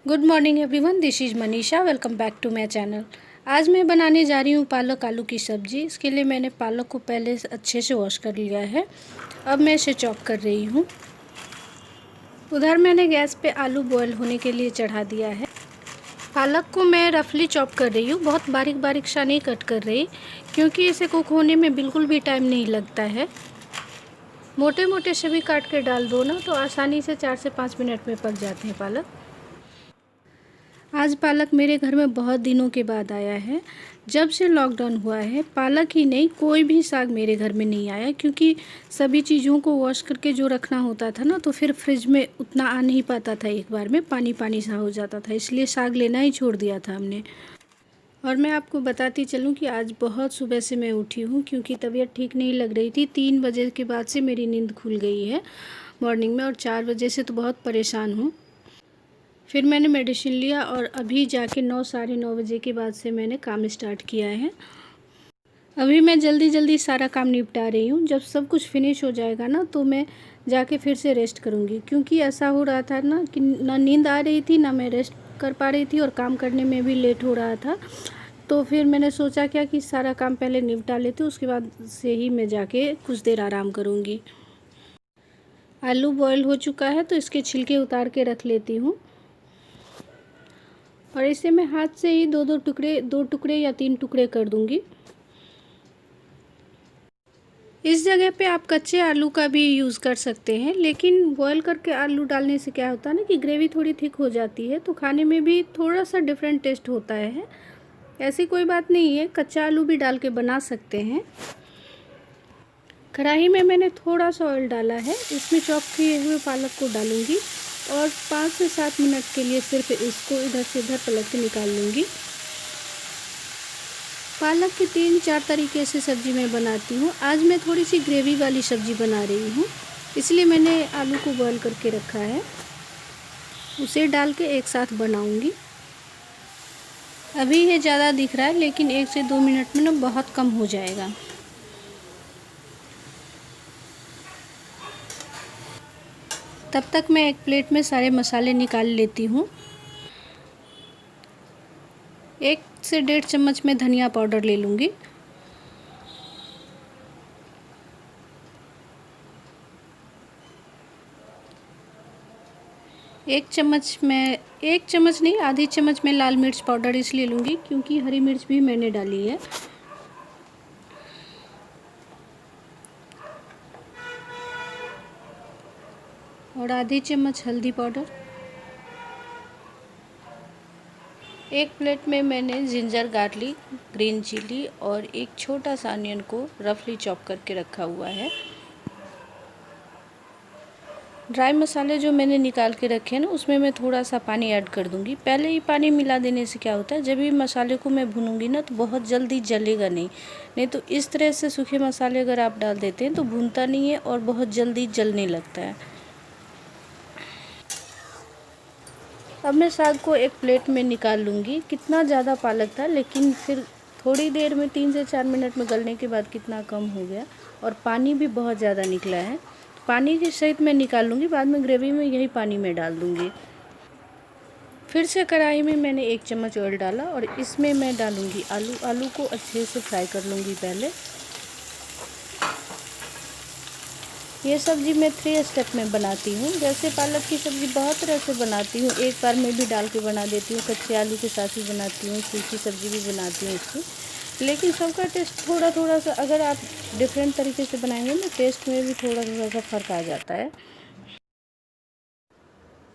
Good morning everyone, this is Manisha. Welcome back to my channel. आज मैं बनाने जा रही हूँ पालक आलू की सब्ज़ी। इसके लिए मैंने पालक को पहले अच्छे से वॉश कर लिया है। अब मैं इसे चॉप कर रही हूँ। उधर मैंने गैस पे आलू बॉयल होने के लिए चढ़ा दिया है। पालक को मैं रफली चॉप कर रही हूँ, बहुत बारीक बारीक सा नहीं कट कर रही, क्योंकि इसे कुक होने में बिल्कुल भी टाइम नहीं लगता है। मोटे मोटे से भी काट के डाल दो ना तो आसानी से 4 से 5 मिनट में पक जाते हैं पालक। आज पालक मेरे घर में बहुत दिनों के बाद आया है। जब से लॉकडाउन हुआ है पालक ही नहीं कोई भी साग मेरे घर में नहीं आया, क्योंकि सभी चीज़ों को वॉश करके जो रखना होता था ना, तो फिर फ्रिज में उतना आ नहीं पाता था, एक बार में पानी पानी सा हो जाता था, इसलिए साग लेना ही छोड़ दिया था हमने। और मैं आपको बताती चलूँ कि आज बहुत सुबह से मैं उठी हूँ, क्योंकि तबीयत ठीक नहीं लग रही थी। 3 बजे के बाद से मेरी नींद खुल गई है मॉर्निंग में, और 4 बजे से तो बहुत परेशान हूँ। फिर मैंने मेडिसिन लिया और अभी जाके 9 साढ़े 9 बजे के बाद से मैंने काम स्टार्ट किया है। अभी मैं जल्दी जल्दी सारा काम निपटा रही हूँ। जब सब कुछ फिनिश हो जाएगा ना तो मैं जाके फिर से रेस्ट करूँगी, क्योंकि ऐसा हो रहा था ना कि ना नींद आ रही थी ना मैं रेस्ट कर पा रही थी, और काम करने में भी लेट हो रहा था। तो फिर मैंने सोचा क्या कि सारा काम पहले निपटा लेते, उसके बाद से ही मैं जाके कुछ देर आराम करूँगी। आलू बॉयल हो चुका है तो इसके छिलके उतार के रख लेती हूँ, और इसे मैं हाथ से ही दो टुकड़े या 3 टुकड़े कर दूंगी। इस जगह पे आप कच्चे आलू का भी यूज़ कर सकते हैं, लेकिन बॉयल करके आलू डालने से क्या होता है ना कि ग्रेवी थोड़ी थिक हो जाती है, तो खाने में भी थोड़ा सा डिफरेंट टेस्ट होता है। ऐसी कोई बात नहीं है, कच्चा आलू भी डाल के बना सकते हैं। कढ़ाई में मैंने थोड़ा सा ऑयल डाला है, इसमें चॉप किए हुए पालक को डालूंगी और 5 से 7 मिनट के लिए सिर्फ इसको इधर से इधर पलट के निकाल लूँगी। पालक के 3-4 तरीके से सब्ज़ी मैं बनाती हूँ। आज मैं थोड़ी सी ग्रेवी वाली सब्ज़ी बना रही हूँ, इसलिए मैंने आलू को बॉयल करके रखा है, उसे डाल के एक साथ बनाऊँगी। अभी ये ज़्यादा दिख रहा है, लेकिन 1 से 2 मिनट में ना बहुत कम हो जाएगा। तब तक मैं एक प्लेट में सारे मसाले निकाल लेती हूँ। 1 से 1.5 चम्मच मैं धनिया पाउडर ले लूँगी। 1 चम्मच नहीं, आधी चम्मच मैं लाल मिर्च पाउडर इसलिए लूँगी क्योंकि हरी मिर्च भी मैंने डाली है। और आधी चम्मच हल्दी पाउडर। 1 प्लेट में मैंने जिंजर गार्लिक, ग्रीन चिली और एक छोटा सा अनियन को रफली चॉप करके रखा हुआ है। ड्राई मसाले जो मैंने निकाल के रखे हैं ना, उसमें मैं थोड़ा सा पानी ऐड कर दूंगी। पहले ही पानी मिला देने से क्या होता है, जब भी मसाले को मैं भूनूंगी ना तो बहुत जल्दी जलेगा नहीं तो इस तरह से सूखे मसाले अगर आप डाल देते हैं तो भूनता नहीं है और बहुत जल्दी जलने लगता है। अब मैं साग को एक प्लेट में निकाल लूँगी। कितना ज़्यादा पालक था, लेकिन फिर थोड़ी देर में 3 से 4 मिनट में गलने के बाद कितना कम हो गया, और पानी भी बहुत ज़्यादा निकला है। पानी के सहित मैं निकाल लूँगी, बाद में ग्रेवी में यही पानी मैं डाल दूँगी। फिर से कढ़ाई में मैंने 1 चम्मच ऑयल डाला और इसमें मैं डालूँगी आलू को अच्छे से फ्राई कर लूँगी पहले। ये सब्ज़ी मैं 3 स्टेप में बनाती हूँ। जैसे पालक की सब्ज़ी बहुत तरह से बनाती हूँ, एक बार में भी डाल के बना देती हूँ, कच्चे आलू के साथ ही बनाती हूँ, सूखी सब्ज़ी भी बनाती हूँ इसकी। लेकिन सबका टेस्ट थोड़ा सा अगर आप डिफरेंट तरीके से बनाएंगे ना, टेस्ट में भी थोड़ा सा फ़र्क आ जाता है।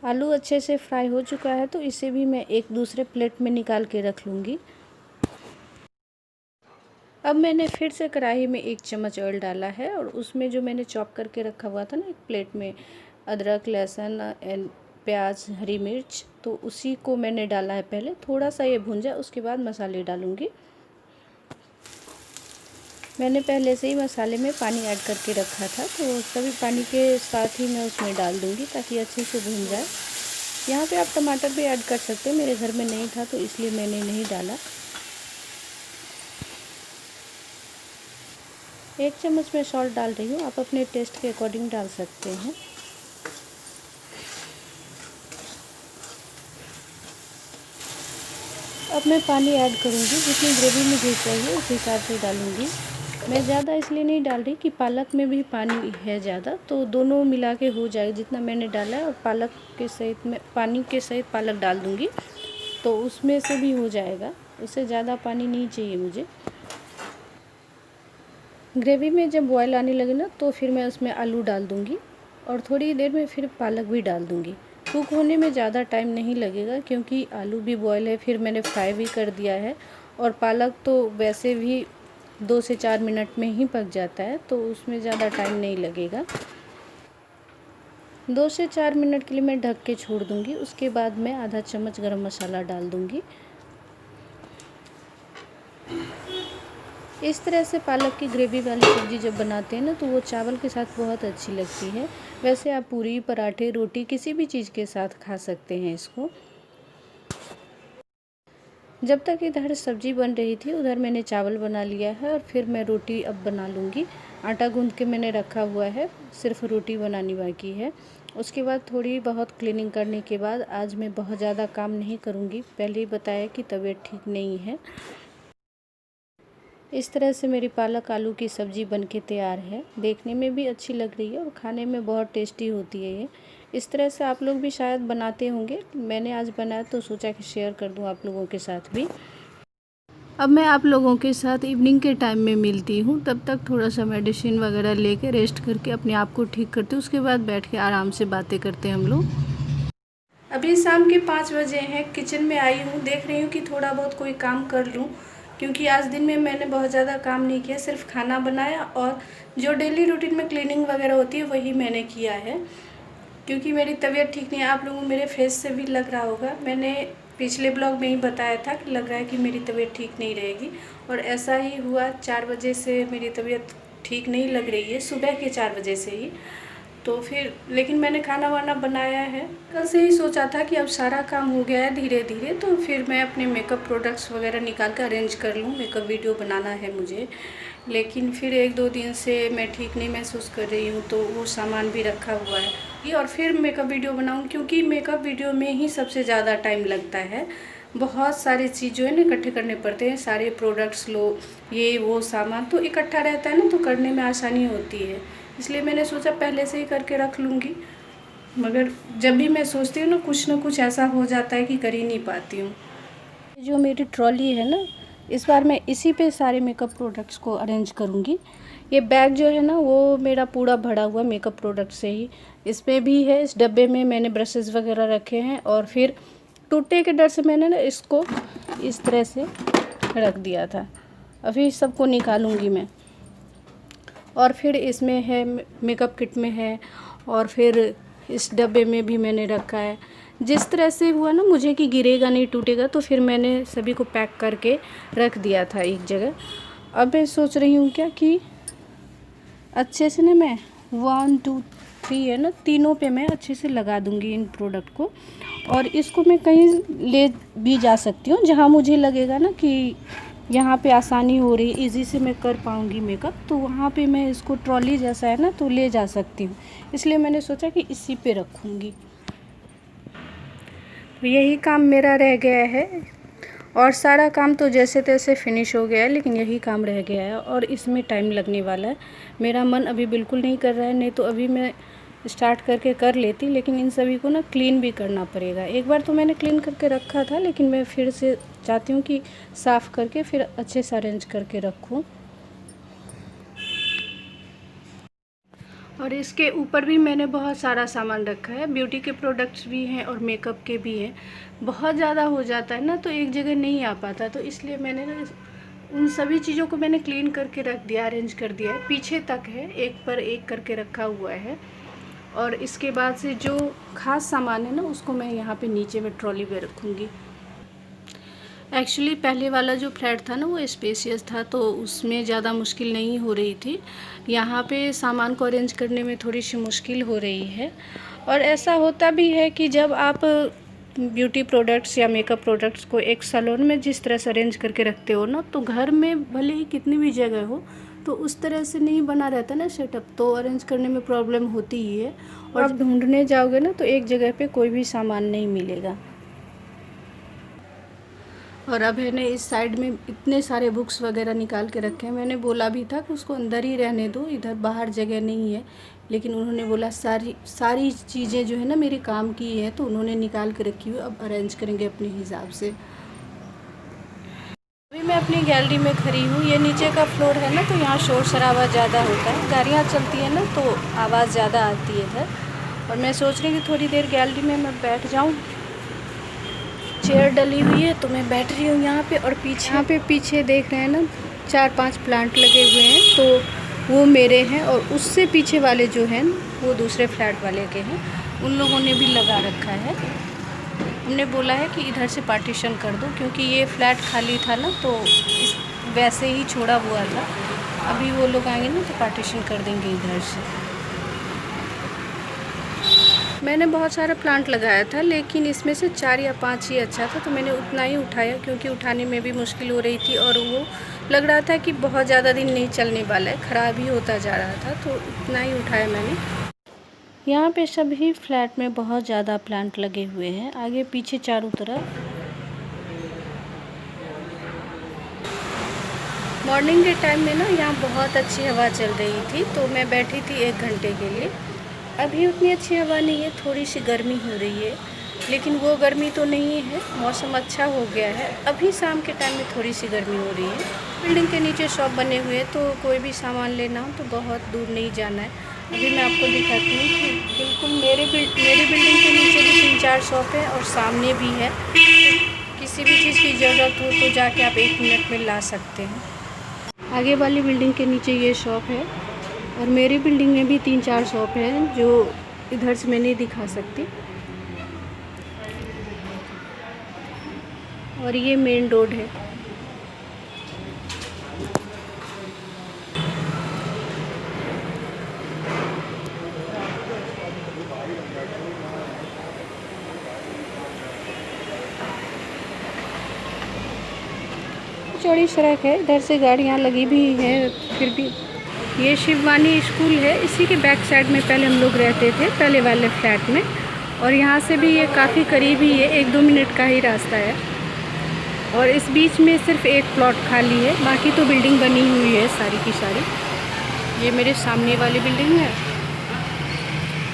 आलू अच्छे से फ्राई हो चुका है तो इसे भी मैं एक दूसरे प्लेट में निकाल के रख लूँगी। अब मैंने फिर से कढ़ाई में 1 चम्मच ऑयल डाला है और उसमें जो मैंने चॉप करके रखा हुआ था ना एक प्लेट में, अदरक, लहसुन एंड प्याज, हरी मिर्च, तो उसी को मैंने डाला है। पहले थोड़ा सा ये भून जाए उसके बाद मसाले डालूँगी। मैंने पहले से ही मसाले में पानी ऐड करके रखा था, तो सभी पानी के साथ ही मैं उसमें डाल दूँगी ताकि अच्छे से भून जाए। यहाँ पे आप टमाटर भी ऐड कर सकते हैं, मेरे घर में नहीं था तो इसलिए मैंने नहीं डाला। 1 चम्मच मैं सॉल्ट डाल रही हूँ, आप अपने टेस्ट के अकॉर्डिंग डाल सकते हैं। अब मैं पानी ऐड करूँगी, जितनी ग्रेवी मुझे चाहिए उस हिसाब से डालूँगी। मैं ज़्यादा इसलिए नहीं डाल रही कि पालक में भी पानी है ज़्यादा, तो दोनों मिला के हो जाएगा। जितना मैंने डाला है और पालक के सहित मैं पानी के सहित पालक डाल दूँगी तो उसमें से भी हो जाएगा, उससे ज़्यादा पानी नहीं चाहिए मुझे। ग्रेवी में जब बॉयल आने लगे ना तो फिर मैं उसमें आलू डाल दूँगी और थोड़ी देर में फिर पालक भी डाल दूँगी। कुक होने में ज़्यादा टाइम नहीं लगेगा क्योंकि आलू भी बॉयल है, फिर मैंने फ्राई भी कर दिया है और पालक तो वैसे भी 2 से 4 मिनट में ही पक जाता है, तो उसमें ज़्यादा टाइम नहीं लगेगा। 2 से 4 मिनट के लिए मैं ढक के छोड़ दूँगी। उसके बाद मैं आधा चम्मच गरम मसाला डाल दूँगी। इस तरह से पालक की ग्रेवी वाली सब्ज़ी जब बनाते हैं ना तो वो चावल के साथ बहुत अच्छी लगती है। वैसे आप पूरी, पराठे, रोटी किसी भी चीज़ के साथ खा सकते हैं इसको। जब तक इधर सब्ज़ी बन रही थी उधर मैंने चावल बना लिया है और फिर मैं रोटी अब बना लूँगी। आटा गूँध के मैंने रखा हुआ है, सिर्फ रोटी बनानी बाकी है। उसके बाद थोड़ी बहुत क्लीनिंग करने के बाद आज मैं बहुत ज़्यादा काम नहीं करूँगी। पहले ही बताया कि तबीयत ठीक नहीं है। इस तरह से मेरी पालक आलू की सब्ज़ी बनके तैयार है। देखने में भी अच्छी लग रही है और खाने में बहुत टेस्टी होती है ये। इस तरह से आप लोग भी शायद बनाते होंगे। मैंने आज बनाया तो सोचा कि शेयर कर दूं आप लोगों के साथ भी। अब मैं आप लोगों के साथ इवनिंग के टाइम में मिलती हूँ। तब तक थोड़ा सा मेडिसिन वगैरह लेके रेस्ट करके अपने आप को ठीक करती हूँ। उसके बाद बैठ के आराम से बातें करते हैं हम लोग। अभी शाम के 5 बजे हैं। किचन में आई हूँ, देख रही हूँ कि थोड़ा बहुत कोई काम कर लूँ क्योंकि आज दिन में मैंने बहुत ज़्यादा काम नहीं किया, सिर्फ खाना बनाया और जो डेली रूटीन में क्लीनिंग वगैरह होती है वही मैंने किया है क्योंकि मेरी तबीयत ठीक नहीं है। आप लोगों को मेरे फेस से भी लग रहा होगा, मैंने पिछले ब्लॉग में ही बताया था कि लग रहा है कि मेरी तबीयत ठीक नहीं रहेगी और ऐसा ही हुआ। 4 बजे से मेरी तबीयत ठीक नहीं लग रही है, सुबह के 4 बजे से ही। तो फिर लेकिन मैंने खाना वाना बनाया है। कल से ही सोचा था कि अब सारा काम हो गया है धीरे धीरे, तो फिर मैं अपने मेकअप प्रोडक्ट्स वगैरह निकाल कर अरेंज कर लूँ। मेकअप वीडियो बनाना है मुझे, लेकिन फिर 1-2 दिन से मैं ठीक नहीं महसूस कर रही हूँ तो वो सामान भी रखा हुआ है और फिर मेकअप वीडियो बनाऊँ क्योंकि मेकअप वीडियो में ही सबसे ज़्यादा टाइम लगता है। बहुत सारी चीज़ें हैं ना इकट्ठे करने पड़ते हैं, सारे प्रोडक्ट्स लो, ये वो सामान तो इकट्ठा रहता है ना, तो करने में आसानी होती है। इसलिए मैंने सोचा पहले से ही करके रख लूँगी, मगर जब भी मैं सोचती हूँ ना कुछ ऐसा हो जाता है कि कर ही नहीं पाती हूँ। जो मेरी ट्रॉली है ना, इस बार मैं इसी पे सारे मेकअप प्रोडक्ट्स को अरेंज करूँगी। ये बैग जो है ना वो मेरा पूरा भरा हुआ मेकअप प्रोडक्ट से ही। इसमें भी है, इस डब्बे में मैंने ब्रशेज़ वगैरह रखे हैं और फिर टूटने के डर से मैंने ना इसको इस तरह से रख दिया था। अभी सबको निकालूँगी मैं। और फिर इसमें है मेकअप किट में है और फिर इस डब्बे में भी मैंने रखा है। जिस तरह से हुआ ना मुझे कि गिरेगा नहीं, टूटेगा, तो फिर मैंने सभी को पैक करके रख दिया था एक जगह। अब मैं सोच रही हूँ क्या कि अच्छे से ना मैं 1 2 3 है ना, तीनों पे मैं अच्छे से लगा दूँगी इन प्रोडक्ट को और इसको मैं कहीं ले भी जा सकती हूँ जहाँ मुझे लगेगा ना कि यहाँ पे आसानी हो रही, इजी से मैं कर पाऊँगी मेकअप, तो वहाँ पे मैं इसको ट्रॉली जैसा है ना तो ले जा सकती हूँ। इसलिए मैंने सोचा कि इसी पे रखूँगी। तो यही काम मेरा रह गया है और सारा काम तो जैसे तैसे फिनिश हो गया है, लेकिन यही काम रह गया है और इसमें टाइम लगने वाला है। मेरा मन अभी बिल्कुल नहीं कर रहा है, नहीं तो अभी मैं स्टार्ट करके कर लेती, लेकिन इन सभी को ना क्लीन भी करना पड़ेगा। एक बार तो मैंने क्लीन करके रखा था, लेकिन मैं फिर से चाहती हूँ कि साफ़ करके फिर अच्छे से अरेंज करके रखूँ। और इसके ऊपर भी मैंने बहुत सारा सामान रखा है, ब्यूटी के प्रोडक्ट्स भी हैं और मेकअप के भी हैं। बहुत ज़्यादा हो जाता है ना तो एक जगह नहीं आ पाता, तो इसलिए मैंने ना उन सभी चीज़ों को मैंने क्लीन करके रख दिया, अरेंज कर दिया है। पीछे तक है, एक पर एक करके रखा हुआ है। और इसके बाद से जो ख़ास सामान है ना उसको मैं यहाँ पे नीचे में ट्रॉली पे रखूँगी। एक्चुअली पहले वाला जो फ्लैट था ना वो स्पेशियस था, तो उसमें ज़्यादा मुश्किल नहीं हो रही थी। यहाँ पे सामान को अरेंज करने में थोड़ी सी मुश्किल हो रही है। और ऐसा होता भी है कि जब आप ब्यूटी प्रोडक्ट्स या मेकअप प्रोडक्ट्स को एक सैलून में जिस तरह से अरेंज करके रखते हो ना, तो घर में भले ही कितनी भी जगह हो तो उस तरह से नहीं बना रहता ना सेटअप, तो अरेंज करने में प्रॉब्लम होती ही है। और आप ढूंढने जाओगे ना तो एक जगह पे कोई भी सामान नहीं मिलेगा। और अब है ने इस साइड में इतने सारे बुक्स वगैरह निकाल के रखे हैं। मैंने बोला भी था कि उसको अंदर ही रहने दो, इधर बाहर जगह नहीं है, लेकिन उन्होंने बोला सारी चीज़ें जो है ना मेरे काम की है, तो उन्होंने निकाल के रखी हुई, अब अरेंज करेंगे अपने हिसाब से। अभी मैं अपनी गैलरी में खड़ी हूँ। ये नीचे का फ्लोर है ना, तो यहाँ शोर शराबा ज़्यादा होता है, गाड़ियाँ चलती हैं ना तो आवाज़ ज़्यादा आती है इधर। और मैं सोच रही हूँ कि थोड़ी देर गैलरी में मैं बैठ जाऊँ। चेयर डली हुई है तो मैं बैठ रही हूँ यहाँ पे। और पीछे देख रहे हैं ना 4-5 प्लांट लगे हुए हैं, तो वो मेरे हैं, और उससे पीछे वाले जो हैं वो दूसरे फ्लैट वाले के हैं, उन लोगों ने भी लगा रखा है। हमने बोला है कि इधर से पार्टीशन कर दो, क्योंकि ये फ्लैट खाली था ना, तो वैसे ही छोड़ा हुआ था। अभी वो लोग आएंगे ना तो पार्टीशन कर देंगे इधर से। मैंने बहुत सारा प्लांट लगाया था, लेकिन इसमें से 4 या 5 ही अच्छा था, तो मैंने उतना ही उठाया, क्योंकि उठाने में भी मुश्किल हो रही थी और वो लग रहा था कि बहुत ज़्यादा दिन नहीं चलने वाला है, ख़राब ही होता जा रहा था, तो उतना ही उठाया मैंने। यहाँ पे सभी फ्लैट में बहुत ज़्यादा प्लांट लगे हुए हैं, आगे पीछे चारों तरफ। मॉर्निंग के टाइम में ना यहाँ बहुत अच्छी हवा चल रही थी, तो मैं बैठी थी 1 घंटे के लिए। अभी उतनी अच्छी हवा नहीं है, थोड़ी सी गर्मी हो रही है, लेकिन वो गर्मी तो नहीं है, मौसम अच्छा हो गया है। अभी शाम के टाइम में थोड़ी सी गर्मी हो रही है। बिल्डिंग के नीचे शॉप बने हुए हैं, तो कोई भी सामान लेना हो तो बहुत दूर नहीं जाना है। अभी मैं आपको दिखाती हूँ कि बिल्कुल मेरी बिल्डिंग के नीचे भी 3-4 शॉप है और सामने भी है। किसी भी चीज़ की ज़रूरत हो तो जाके आप 1 मिनट में ला सकते हैं। आगे वाली बिल्डिंग के नीचे ये शॉप है, और मेरी बिल्डिंग में भी 3-4 शॉप हैं जो इधर से मैं नहीं दिखा सकती। और ये मेन रोड है। चौड़ी सड़क है, इधर से गाड़ियाँ लगी भी हैं, फिर भी ये शिववानी स्कूल है, इसी के बैक साइड में पहले हम लोग रहते थे, पहले वाले फ्लैट में। और यहाँ से भी ये काफ़ी करीब ही है, 1-2 मिनट का ही रास्ता है। और इस बीच में सिर्फ एक प्लॉट खाली है, बाकी तो बिल्डिंग बनी हुई है सारी की सारी। ये मेरे सामने वाली बिल्डिंग है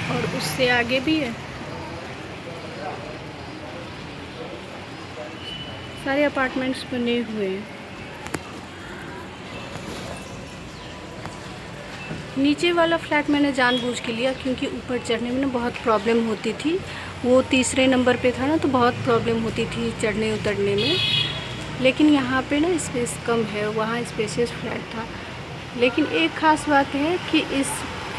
और उससे आगे भी है। सारे अपार्टमेंट्स बने हुए हैं। नीचे वाला फ्लैट मैंने जानबूझ के लिया, क्योंकि ऊपर चढ़ने में ना बहुत प्रॉब्लम होती थी। वो 3रे नंबर पे था ना, तो बहुत प्रॉब्लम होती थी चढ़ने उतरने में। लेकिन यहाँ पे ना स्पेस कम है, वहाँ स्पेशियस फ्लैट था। लेकिन एक ख़ास बात है कि इस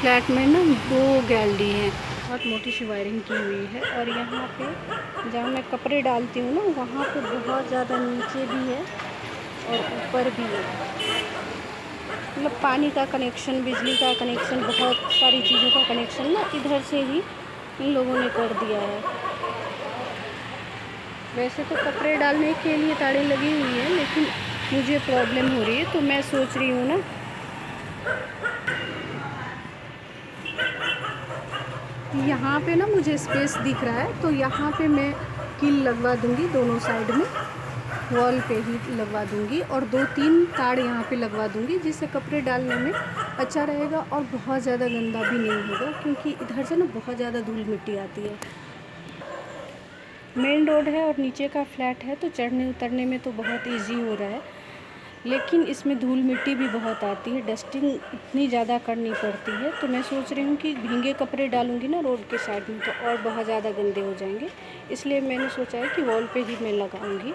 फ्लैट में ना 2 गैलरी हैं, बहुत मोटी सी वायरिंग की हुई है। और यहाँ पे जहाँ मैं कपड़े डालती हूँ ना, वहाँ पे बहुत ज़्यादा नीचे भी है और ऊपर भी है। मतलब पानी का कनेक्शन, बिजली का कनेक्शन, बहुत सारी चीज़ों का कनेक्शन ना इधर से ही इन लोगों ने कर दिया है। वैसे तो कपड़े डालने के लिए तारें लगी हुई हैं, लेकिन मुझे प्रॉब्लम हो रही है, तो मैं सोच रही हूँ ना यहाँ पे ना मुझे स्पेस दिख रहा है, तो यहाँ पे मैं कील लगवा दूँगी दोनों साइड में, वॉल पे ही लगवा दूँगी, और 2-3 तार यहाँ पे लगवा दूँगी, जिससे कपड़े डालने में अच्छा रहेगा और बहुत ज़्यादा गंदा भी नहीं होगा, क्योंकि इधर से ना बहुत ज़्यादा धूल मिट्टी आती है। मेन रोड है और नीचे का फ्लैट है, तो चढ़ने उतरने में तो बहुत ईजी हो रहा है, लेकिन इसमें धूल मिट्टी भी बहुत आती है, डस्टिंग इतनी ज़्यादा करनी पड़ती है। तो मैं सोच रही हूँ कि भीगे कपड़े डालूँगी ना रोड के साइड में, तो और बहुत ज़्यादा गंदे हो जाएंगे, इसलिए मैंने सोचा है कि वॉल पे ही मैं लगाऊँगी।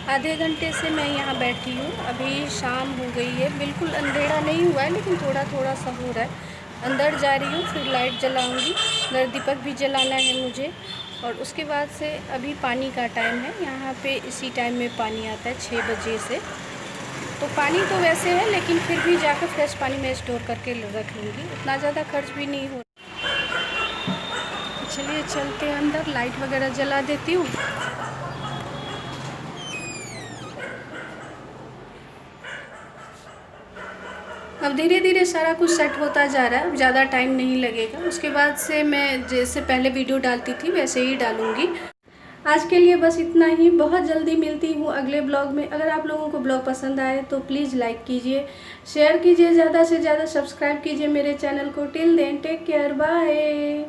आधे घंटे से मैं यहाँ बैठी हूँ, अभी शाम हो गई है, बिल्कुल अंधेरा नहीं हुआ है, लेकिन थोड़ा थोड़ा सा हो रहा है। अंदर जा रही हूँ, फिर लाइट जलाऊँगी, घर दीपक भी जलाना है मुझे। और उसके बाद से अभी पानी का टाइम है, यहाँ पे इसी टाइम में पानी आता है 6 बजे से। तो पानी तो वैसे है, लेकिन फिर भी जाकर फ्रेश पानी में स्टोर करके रख लूँगी, उतना ज़्यादा खर्च भी नहीं हो। चलिए चलते हैं अंदर, लाइट वगैरह जला देती हूँ। अब धीरे धीरे सारा कुछ सेट होता जा रहा है, अब ज़्यादा टाइम नहीं लगेगा। उसके बाद से मैं जैसे पहले वीडियो डालती थी वैसे ही डालूँगी। आज के लिए बस इतना ही। बहुत जल्दी मिलती हूँ अगले ब्लॉग में। अगर आप लोगों को ब्लॉग पसंद आए तो प्लीज़ लाइक कीजिए, शेयर कीजिए, ज़्यादा से ज़्यादा सब्सक्राइब कीजिए मेरे चैनल को। Till then take care, bye.